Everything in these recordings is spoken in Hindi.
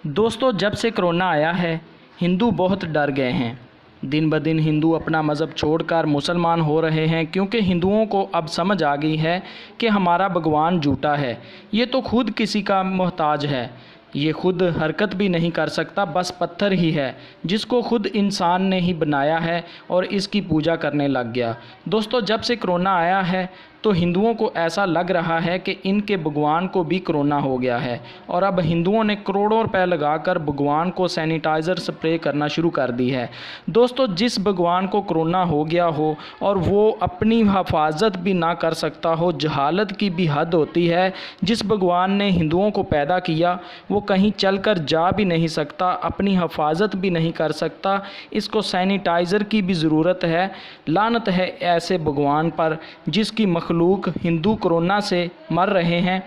दोस्तों, जब से कोरोना आया है हिंदू बहुत डर गए हैं। दिन ब दिन हिंदू अपना मज़हब छोड़कर मुसलमान हो रहे हैं, क्योंकि हिंदुओं को अब समझ आ गई है कि हमारा भगवान झूठा है। ये तो खुद किसी का मोहताज है, ये खुद हरकत भी नहीं कर सकता, बस पत्थर ही है जिसको खुद इंसान ने ही बनाया है और इसकी पूजा करने लग गया। दोस्तों, जब से कोरोना आया है तो हिंदुओं को ऐसा लग रहा है कि इनके भगवान को भी कोरोना हो गया है और अब हिंदुओं ने करोड़ों रुपए लगाकर भगवान को सैनिटाइज़र स्प्रे करना शुरू कर दी है। दोस्तों, जिस भगवान को कोरोना हो गया हो और वो अपनी हिफाजत भी ना कर सकता हो, जहालत की भी हद होती है। जिस भगवान ने हिंदुओं को पैदा किया वो कहीं चलकर जा भी नहीं सकता, अपनी हिफाजत भी नहीं कर सकता, इसको सैनिटाइज़र की भी ज़रूरत है। लानत है ऐसे भगवान पर जिसकी मखलूक हिंदू कोरोना से मर रहे हैं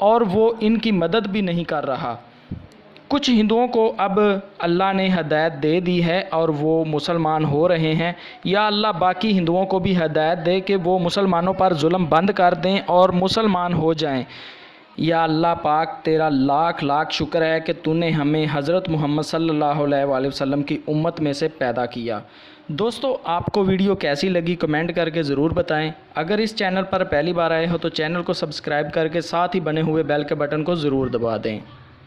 और वो इनकी मदद भी नहीं कर रहा। कुछ हिंदुओं को अब अल्लाह ने हदायत दे दी है और वो मुसलमान हो रहे हैं। या अल्लाह बाकी हिंदुओं को भी हदायत दे कि वो मुसलमानों पर जुल्म बंद कर दें और मुसलमान हो जाएं। या अल्लाह पाक, तेरा लाख लाख शुक्र है कि तूने हमें हज़रत मोहम्मद सल्लल्लाहु अलैहि वसल्लम की उम्मत में से पैदा किया। दोस्तों, आपको वीडियो कैसी लगी कमेंट करके ज़रूर बताएं। अगर इस चैनल पर पहली बार आए हो तो चैनल को सब्सक्राइब करके साथ ही बने हुए बेल के बटन को ज़रूर दबा दें।